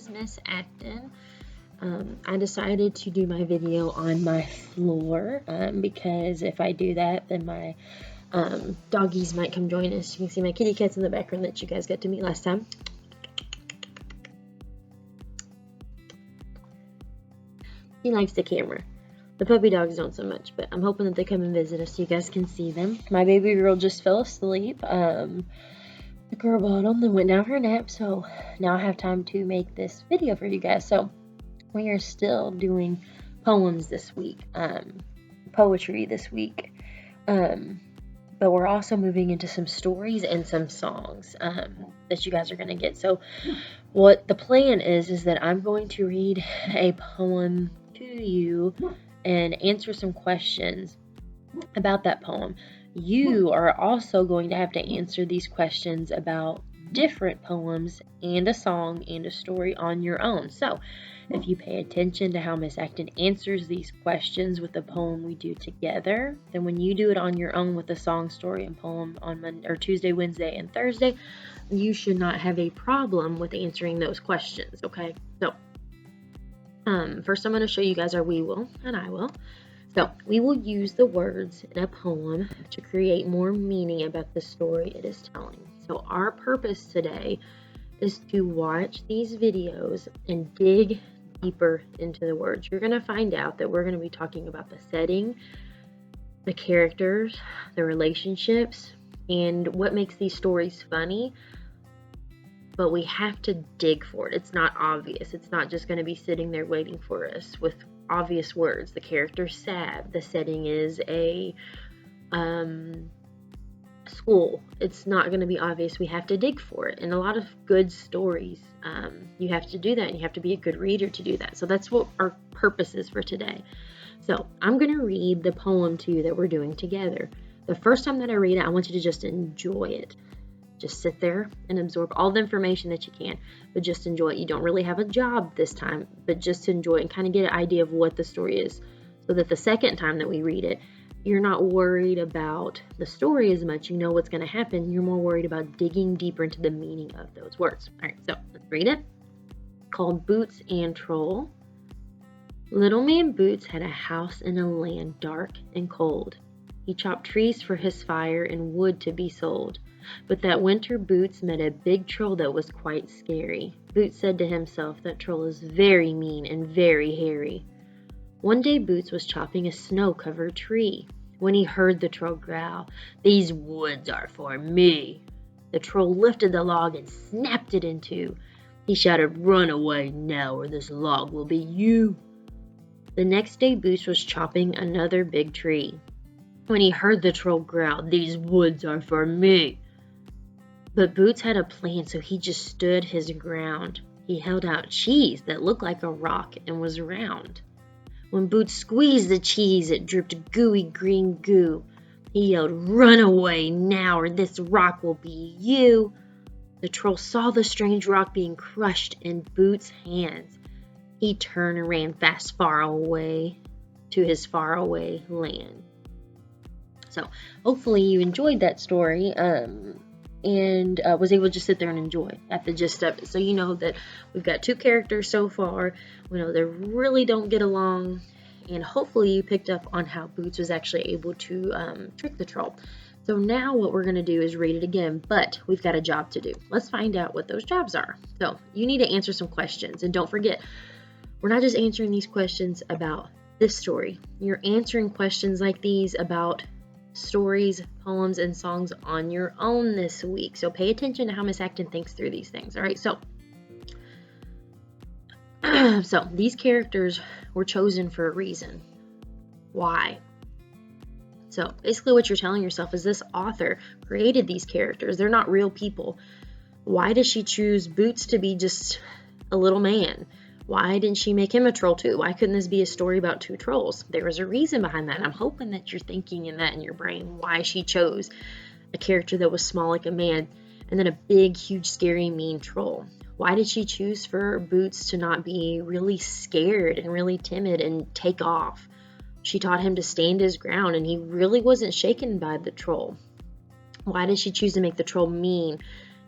is Miss Acton. I decided to do my video on my floor because if I do that, then my doggies might come join us. You can see my kitty cats in the background that you guys got to meet last time. He likes the camera. The puppy dogs don't so much, but I'm hoping that they come and visit us so you guys can see them. My baby girl just fell asleep. The girl bottom then went down for a nap, so now I have time to make this video for you guys. So we are still doing poems this week, poetry this week, but we're also moving into some stories and some songs that you guys are going to get. So what the plan is that I'm going to read a poem to you and answer some questions about that poem. You are also going to have to answer these questions about different poems and a song and a story on your own. So if you pay attention to how Miss Acton answers these questions with the poem we do together, then when you do it on your own with the song, story, and poem on Monday or Tuesday, Wednesday, and Thursday, you should not have a problem with answering those questions, okay? So first I'm going to show you guys our we will and I will. So we will use the words in a poem to create more meaning about the story it is telling. So our purpose today is to watch these videos and dig deeper into the words. You're going to find out that we're going to be talking about the setting, the characters, the relationships, and what makes these stories funny. But we have to dig for it. It's not obvious. It's not just going to be sitting there waiting for us with obvious words. The character's sad. The setting is a school. It's not going to be obvious. We have to dig for it. And a lot of good stories, you have to do that, and you have to be a good reader to do that. So that's what our purpose is for today. So I'm going to read the poem to you that we're doing together. The first time that I read it, I want you to just enjoy it. Just sit there and absorb all the information that you can, but just enjoy it. You don't really have a job this time, but just enjoy it and kind of get an idea of what the story is, so that the second time that we read it, you're not worried about the story as much. You know what's going to happen. You're more worried about digging deeper into the meaning of those words. All right, so let's read it. Called Boots and Troll. Little man Boots had a house in a land dark and cold. He chopped trees for his fire and wood to be sold. But that winter Boots met a big troll that was quite scary. Boots said to himself, that troll is very mean and very hairy. One day Boots was chopping a snow-covered tree when he heard the troll growl, "These woods are for me." The troll lifted the log and snapped it in two. He shouted, "Run away now or this log will be you." The next day Boots was chopping another big tree when he heard the troll growl, "These woods are for me." But Boots had a plan, so he just stood his ground. He held out cheese that looked like a rock and was round. When Boots squeezed the cheese, it dripped gooey green goo. He yelled, "Run away now or this rock will be you." The troll saw the strange rock being crushed in Boots' hands. He turned and ran fast far away to his faraway land. So hopefully you enjoyed that story. And was able to just sit there and enjoy at the gist of it. So you know that we've got two characters so far. We know they really don't get along, and hopefully you picked up on how Boots was actually able to trick the troll. So now what we're going to do is read it again, but we've got a job to do. Let's find out what those jobs are. So you need to answer some questions, and don't forget, we're not just answering these questions about this story. You're answering questions like these about stories, poems, and songs on your own this week. So pay attention to how Miss Acton thinks through these things. All right, so these characters were chosen for a reason. Why? So basically what you're telling yourself is this author created these characters. They're not real people. Why does she choose Boots to be just a little man? Why didn't she make him a troll too? Why couldn't this be a story about two trolls? There was a reason behind that. And I'm hoping that you're thinking in that in your brain, why she chose a character that was small like a man and then a big, huge, scary, mean troll. Why did she choose for Boots to not be really scared and really timid and take off? She taught him to stand his ground, and he really wasn't shaken by the troll. Why did she choose to make the troll mean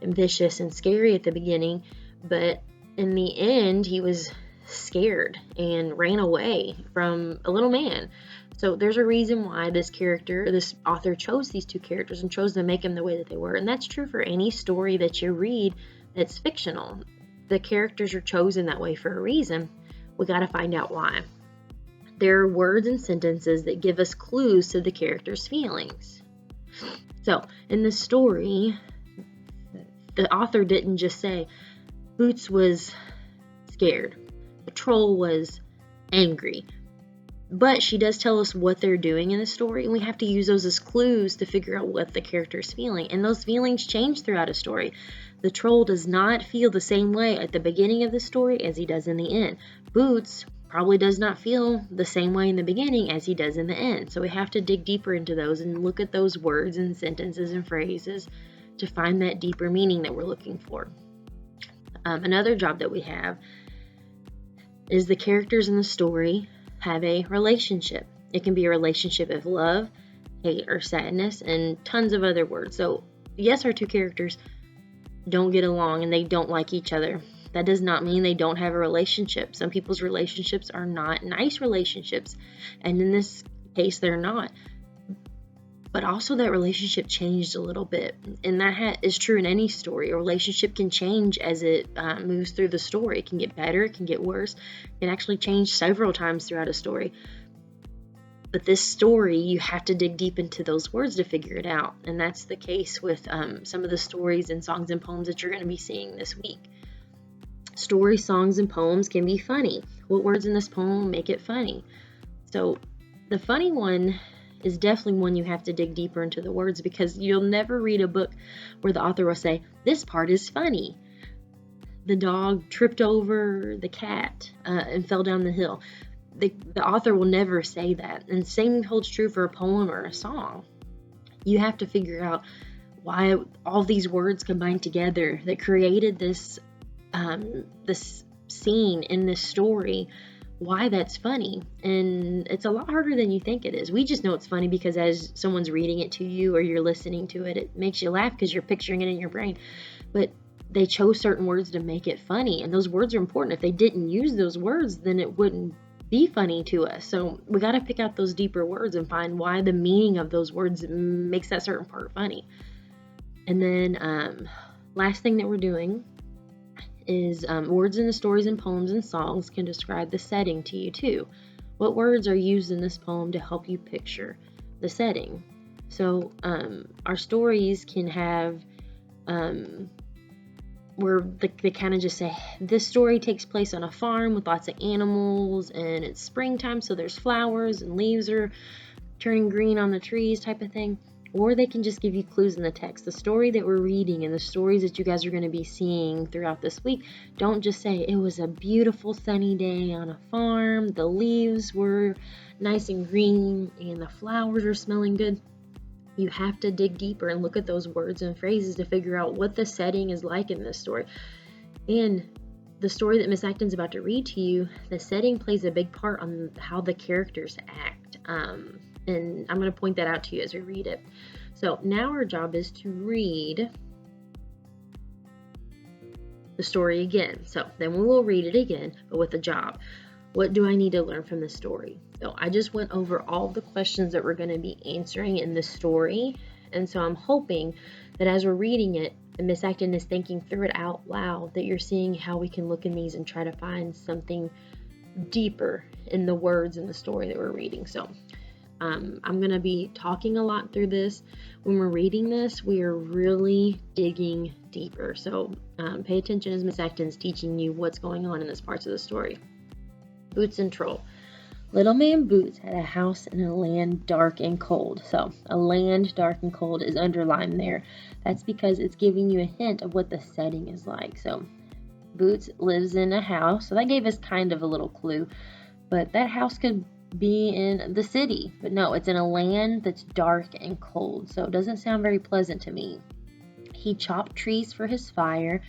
and vicious and scary at the beginning, but in the end, he was scared and ran away from a little man. So there's a reason why this author chose these two characters and chose to make them the way that they were. And that's true for any story that you read that's fictional. The characters are chosen that way for a reason. We got to find out why. There are words and sentences that give us clues to the character's feelings. So in the story, the author didn't just say Boots was scared, the troll was angry, but she does tell us what they're doing in the story, and we have to use those as clues to figure out what the character is feeling. And those feelings change throughout a story. The troll does not feel the same way at the beginning of the story as he does in the end. Boots probably does not feel the same way in the beginning as he does in the end. So we have to dig deeper into those and look at those words and sentences and phrases to find that deeper meaning that we're looking for. Another job that we have is the characters in the story have a relationship. It can be a relationship of love, hate, or sadness, and tons of other words. So yes, our two characters don't get along and they don't like each other. That does not mean they don't have a relationship. Some people's relationships are not nice relationships, and in this case, they're not. But also that relationship changed a little bit, and that is true in any story. A relationship can change as it moves through the story. It can get better, it can get worse, it can actually change several times throughout a story. But this story, you have to dig deep into those words to figure it out, and that's the case with some of the stories and songs and poems that you're going to be seeing this week. Stories, songs, and poems can be funny. What words in this poem make it funny? So the funny one is definitely one you have to dig deeper into the words, because you'll never read a book where the author will say, this part is funny. The dog tripped over the cat and fell down the hill. The author will never say that. And same holds true for a poem or a song. You have to figure out why all these words combined together that created this scene in this story, why that's funny. And it's a lot harder than you think it is. We just know it's funny because as someone's reading it to you or you're listening to it, it makes you laugh because you're picturing it in your brain. But they chose certain words to make it funny, and those words are important. If they didn't use those words, then it wouldn't be funny to us. So we got to pick out those deeper words and find why the meaning of those words makes that certain part funny. And then last thing that we're doing is words in the stories and poems and songs can describe the setting to you too. What words are used in this poem to help you picture the setting? So our stories can have where they kind of just say, this story takes place on a farm with lots of animals and it's springtime, so there's flowers and leaves are turning green on the trees type of thing. Or they can just give you clues in the text. The story that we're reading and the stories that you guys are going to be seeing throughout this week, don't just say, it was a beautiful sunny day on a farm, the leaves were nice and green, and the flowers are smelling good. You have to dig deeper and look at those words and phrases to figure out what the setting is like in this story. And the story that Miss Acton's about to read to you, the setting plays a big part on how the characters act. And I'm going to point that out to you as we read it. So now our job is to read the story again. So then we will read it again, but with a job. What do I need to learn from the story? So I just went over all the questions that we're going to be answering in the story. And so I'm hoping that as we're reading it, and Miss Acton is thinking through it out loud, that you're seeing how we can look in these and try to find something deeper in the words in the story that we're reading. So I'm going to be talking a lot through this. When we're reading this, we are really digging deeper. So pay attention as Miss Acton's teaching you what's going on in this parts of the story. Boots and Troll. Little Man Boots had a house in a land dark and cold. So a land dark and cold is underlined there. That's because it's giving you a hint of what the setting is like. So Boots lives in a house. So that gave us kind of a little clue. But that house could be in the city, but no, it's in a land that's dark and cold, so it doesn't sound very pleasant to me. He chopped trees for his fire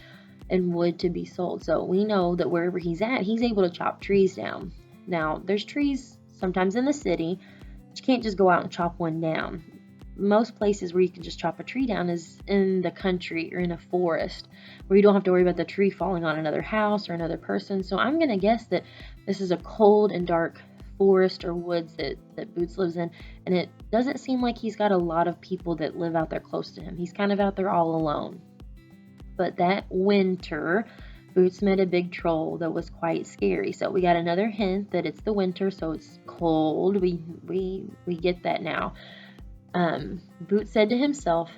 and wood to be sold, so we know that wherever he's at, he's able to chop trees down. Now, there's trees sometimes in the city, but you can't just go out and chop one down. most places where you can just chop a tree down is in the country or in a forest where you don't have to worry about the tree falling on another house or another person. So I'm going to guess that this is a cold and dark forest or woods that Boots lives in, and it doesn't seem like he's got a lot of people that live out there close to him. He's kind of out there all alone. But that winter, Boots met a big troll that was quite scary. So we got another hint that it's the winter, so it's cold. We get that now. Boots said to himself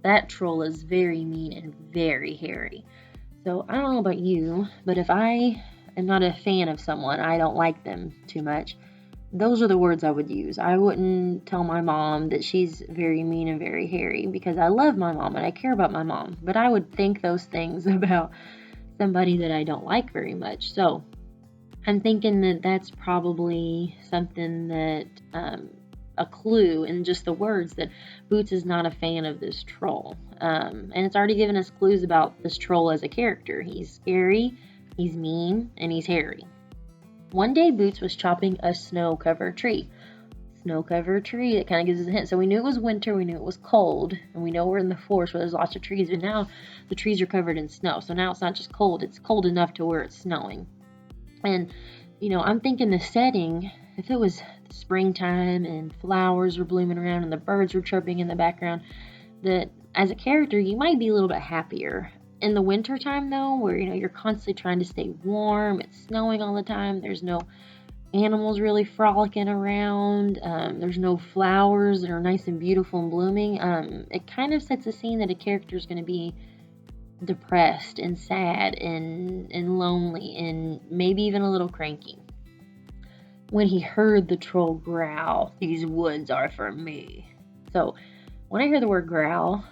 that troll is very mean and very hairy. So I don't know about you, but if I am not a fan of someone, I don't like them too much, those are the words I would use. I wouldn't tell my mom that she's very mean and very hairy, because I love my mom and I care about my mom, but I would think those things about somebody that I don't like very much. So I'm thinking that that's probably something that, a clue in just the words, that Boots is not a fan of this troll. And it's already given us clues about this troll as a character. He's scary, he's mean, and he's hairy. One day, Boots was chopping a snow-covered tree. Snow-covered tree, it kind of gives us a hint. So we knew it was winter, we knew it was cold, and we know we're in the forest where there's lots of trees, but now the trees are covered in snow. So now it's not just cold, it's cold enough to where it's snowing. And, I'm thinking the setting, if it was springtime and flowers were blooming around and the birds were chirping in the background, that as a character, you might be a little bit happier. In the wintertime, though, where, you're constantly trying to stay warm, it's snowing all the time, there's no animals really frolicking around, there's no flowers that are nice and beautiful and blooming, it kind of sets a scene that a character is going to be depressed and sad and lonely and maybe even a little cranky. When he heard the troll growl, "These woods are for me." So when I hear the word growl,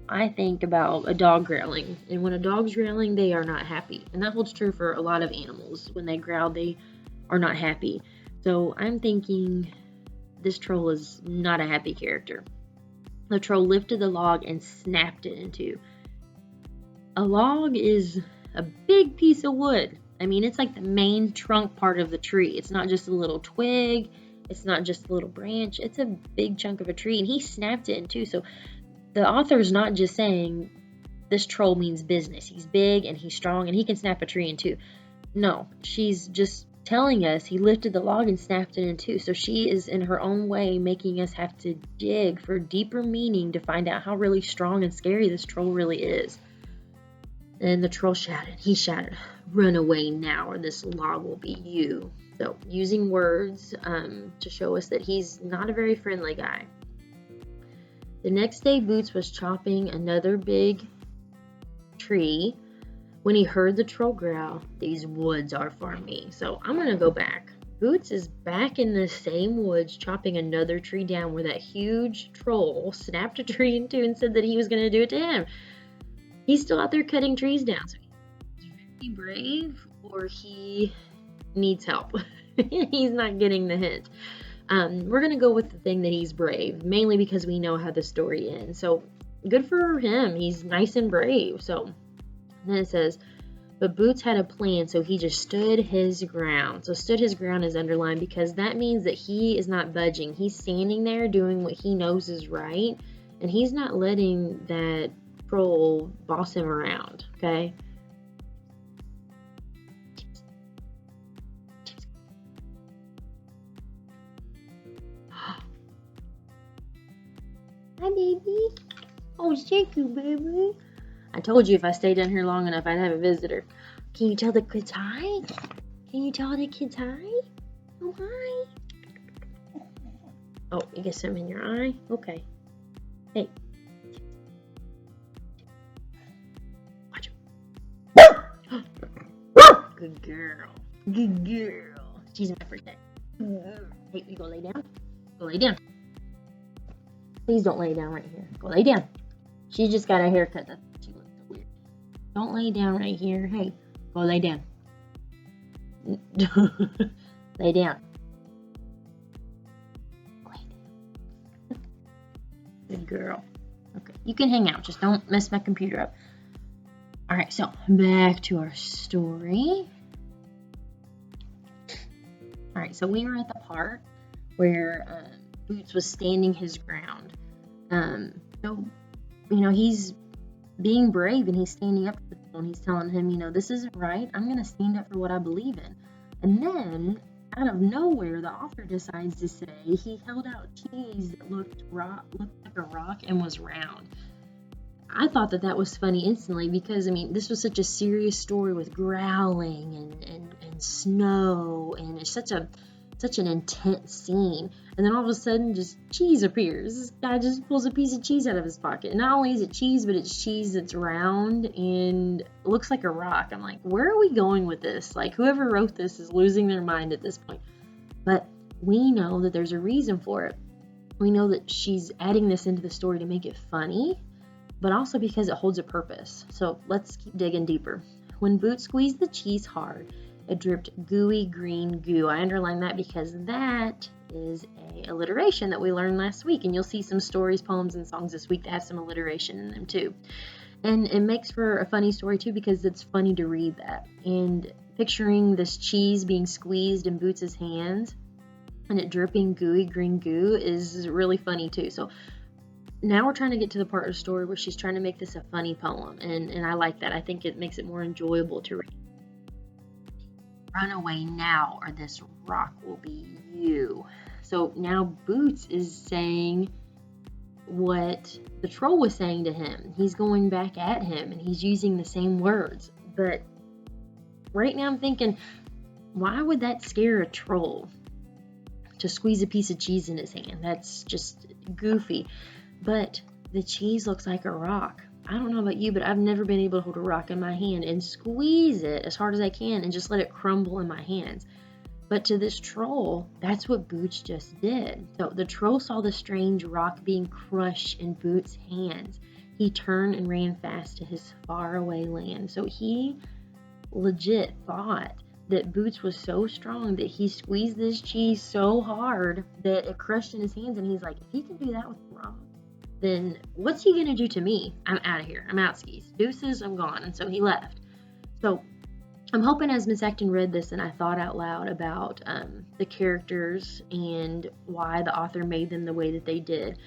I think about a dog growling. And when a dog's growling, they are not happy. And that holds true for a lot of animals. When they growl, they are not happy. So I'm thinking this troll is not a happy character. The troll lifted the log and snapped it in two. A log is a big piece of wood. I mean, it's like the main trunk part of the tree. It's not just a little twig. It's not just a little branch. It's a big chunk of a tree, and he snapped it in two. So the author is not just saying this troll means business. He's big and he's strong and he can snap a tree in two. No, she's just telling us he lifted the log and snapped it in two. So she is in her own way making us have to dig for deeper meaning to find out how really strong and scary this troll really is. And the troll shouted, "Run away now or this log will be you." So using words to show us that he's not a very friendly guy. The next day, Boots was chopping another big tree when he heard the troll growl, "These woods are for me." So I'm going to go back. Boots is back in the same woods chopping another tree down where that huge troll snapped a tree in two and said that he was going to do it to him. He's still out there cutting trees down. So he's very brave, or he needs help. He's not getting the hint. We're going to go with the thing that he's brave, mainly because we know how the story ends. So good for him. He's nice and brave. So then it says, but Boots had a plan, so he just stood his ground. So stood his ground is underlined because that means that he is not budging. He's standing there doing what he knows is right, and he's not letting that troll boss him around, okay? Hi, baby. Oh, thank you, baby. I told you if I stayed down here long enough, I'd have a visitor. Can you tell the kids hi? Can you tell the kids hi? Oh, hi. Oh, you get something in your eye? Okay. Hey. Watch him. Good girl. Good girl. She's my first day. Hey, you go lay down? Go lay down. Please don't lay down right here. Go lay down. She just got a haircut. She looks so weird. Don't lay down right here. Hey, go lay down. Lay down. Good girl. Okay, you can hang out. Just don't mess my computer up. All right, so back to our story. All right, so we were at the part where Boots was standing his ground. So, he's being brave and he's standing up for people and he's telling him, this isn't right. I'm going to stand up for what I believe in. And then, out of nowhere, the author decides to say he held out cheese that looked like a rock and was round. I thought that was funny instantly because, this was such a serious story with growling and snow, and it's such an intense scene. And then all of a sudden, just cheese appears. This guy just pulls a piece of cheese out of his pocket. And not only is it cheese, but it's cheese that's round and looks like a rock. I'm like, where are we going with this? Like, whoever wrote this is losing their mind at this point. But we know that there's a reason for it. We know that she's adding this into the story to make it funny, but also because it holds a purpose. So let's keep digging deeper. When Boots squeezed the cheese hard, it dripped gooey green goo. I underlined that because that is a alliteration that we learned last week, and you'll see some stories, poems, and songs this week that have some alliteration in them too. And it makes for a funny story too because it's funny to read that. And picturing this cheese being squeezed in Boots' hands and it dripping gooey green goo is really funny too. So now we're trying to get to the part of the story where she's trying to make this a funny poem, and I like that. I think it makes it more enjoyable to read. Run away now, or this rock will be you. So now Boots is saying what the troll was saying to him. He's going back at him, and he's using the same words. But right now I'm thinking, why would that scare a troll? To squeeze a piece of cheese in his hand. That's just goofy. But the cheese looks like a rock. I don't know about you, but I've never been able to hold a rock in my hand and squeeze it as hard as I can and just let it crumble in my hands. But to this troll, that's what Boots just did. So the troll saw the strange rock being crushed in Boots' hands. He turned and ran fast to his faraway land. So he legit thought that Boots was so strong that he squeezed this cheese so hard that it crushed in his hands. And he's like, if he can do that with a rock, then what's he gonna do to me? I'm out of here. I'm out skis. Deuces, I'm gone. And so he left. So I'm hoping as Miss Acton read this and I thought out loud about the characters and why the author made them the way that they did.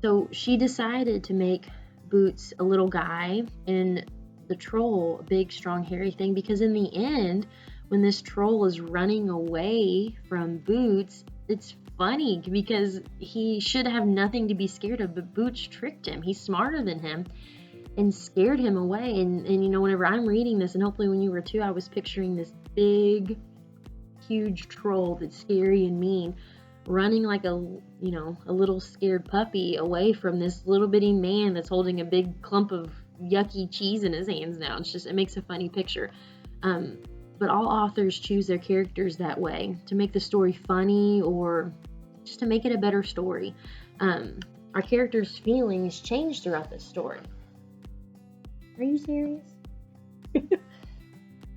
So she decided to make Boots a little guy and the troll a big, strong, hairy thing, because in the end, when this troll is running away from Boots, it's funny because he should have nothing to be scared of, but Boots tricked him. He's smarter than him and scared him away. And whenever I'm reading this, and hopefully when you were too, I was picturing this big, huge troll that's scary and mean, running like a little scared puppy away from this little bitty man that's holding a big clump of yucky cheese in his hands now. It makes a funny picture. But all authors choose their characters that way to make the story funny or just to make it a better story. Our characters' feelings change throughout the story. Are you serious?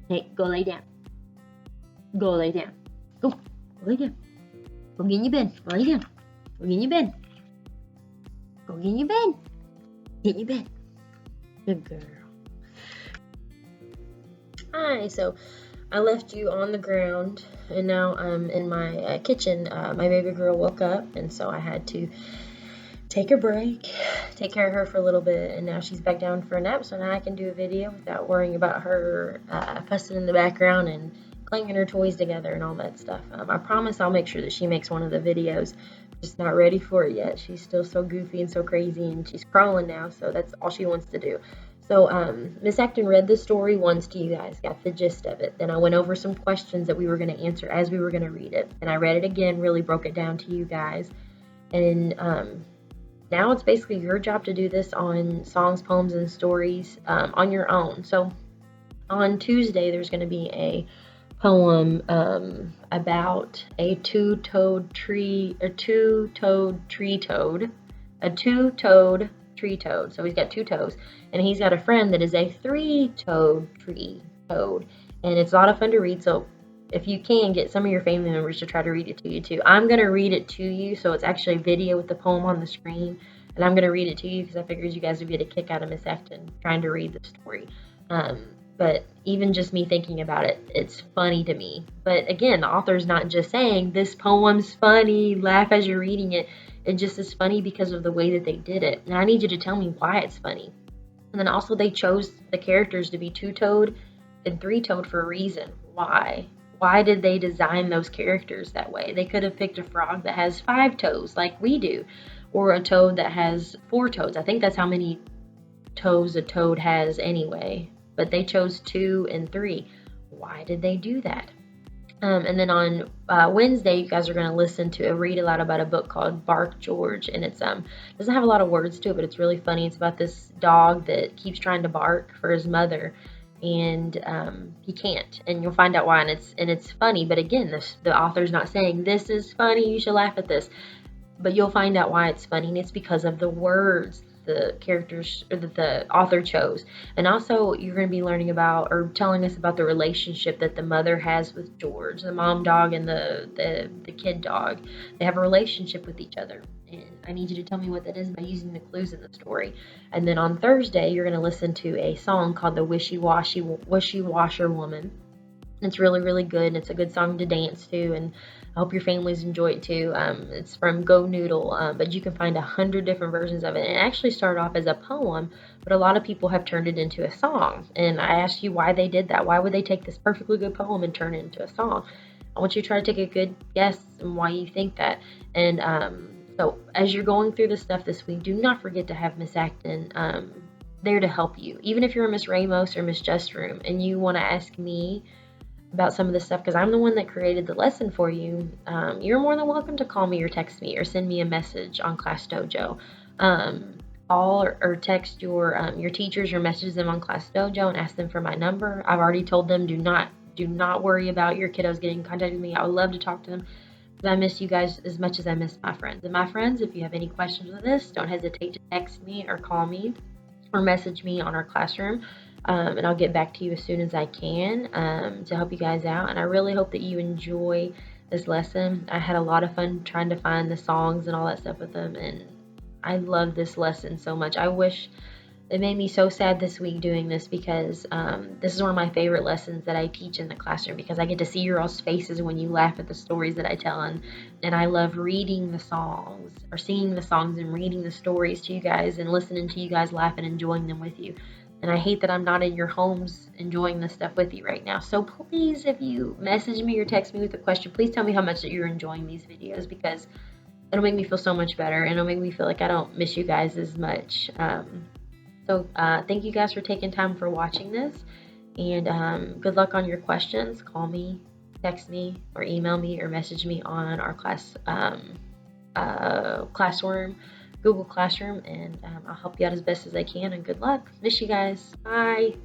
Hey, go lay down. Go lay down. Go lay down. Go get in your bed. Go lay down. Go get in your bed. Go get in your bed. Get in your bed. Good girl. Hi, so I left you on the ground, and now I'm in my kitchen. My baby girl woke up, and so I had to take a break, take care of her for a little bit, and now she's back down for a nap, so now I can do a video without worrying about her fussing in the background and clanging her toys together and all that stuff. I promise I'll make sure that she makes one of the videos. Just not ready for it yet. She's still so goofy and so crazy, and she's crawling now, so that's all she wants to do. So Miss Acton read the story once to you guys, got the gist of it. Then I went over some questions that we were going to answer as we were going to read it. And I read it again, really broke it down to you guys. And now it's basically your job to do this on songs, poems, and stories on your own. So on Tuesday, there's going to be a poem about a two-toed tree toad. So he's got two toes, and he's got a friend that is a three-toed tree toad, and it's a lot of fun to read. So if you can, get some of your family members to try to read it to you too. I'm going to read it to you, so it's actually a video with the poem on the screen, and I'm going to read it to you because I figured you guys would get a kick out of Miss Acton trying to read the story. But even just me thinking about it, it's funny to me. But again, the author's not just saying this poem's funny, laugh as you're reading it. It just is funny because of the way that they did it. And I need you to tell me why it's funny. And then also they chose the characters to be two-toed and three-toed for a reason. Why? Why did they design those characters that way? They could have picked a frog that has 5 toes like we do, or a toad that has 4 toes. I think that's how many toes a toad has anyway, but they chose 2 and 3. Why did they do that? And then on Wednesday, you guys are going to listen to a read aloud about a book called Bark George, and it's doesn't have a lot of words to it, but it's really funny. It's about this dog that keeps trying to bark for his mother, and he can't, and you'll find out why. And it's funny, but again, the author's not saying this is funny, you should laugh at this, but you'll find out why it's funny, and it's because of the words the characters or that the author chose. And also you're going to be learning about or telling us about the relationship that the mother has with George, the mom dog, and the kid dog. They have a relationship with each other, and I need you to tell me what that is by using the clues in the story. And then on Thursday you're going to listen to a song called the Wishy Washer Woman. It's really, really good, and it's a good song to dance to, and I hope your families enjoy it too. It's from Go Noodle, but you can find 100 different versions of it. And it actually started off as a poem, but a lot of people have turned it into a song. And I asked you why they did that. Why would they take this perfectly good poem and turn it into a song? I want you to try to take a good guess on why you think that. And so as you're going through this stuff this week, do not forget to have Miss Acton there to help you. Even if you're Miss Ramos or Miss Justroom and you want to ask me about some of this stuff, because I'm the one that created the lesson for you, you're more than welcome to call me or text me or send me a message on Class Dojo. Call or text your teachers or message them on Class Dojo and ask them for my number. I've already told them do not worry about your kiddos getting in contact with me. I would love to talk to them because I miss you guys as much as I miss my friends. And my friends, if you have any questions with this, don't hesitate to text me or call me or message me on our classroom. And I'll get back to you as soon as I can to help you guys out. And I really hope that you enjoy this lesson. I had a lot of fun trying to find the songs and all that stuff with them, and I love this lesson so much. I wish it made me so sad this week doing this because this is one of my favorite lessons that I teach in the classroom because I get to see your all's faces when you laugh at the stories that I tell, and I love reading the songs or singing the songs and reading the stories to you guys and listening to you guys laugh and enjoying them with you. And I hate that I'm not in your homes enjoying this stuff with you right now. So please, if you message me or text me with a question, please tell me how much that you're enjoying these videos because it'll make me feel so much better and it'll make me feel like I don't miss you guys as much. So thank you guys for taking time for watching this, and good luck on your questions. Call me, text me, or email me, or message me on our Classworm, Google Classroom, and I'll help you out as best as I can, and good luck. Miss you guys. Bye.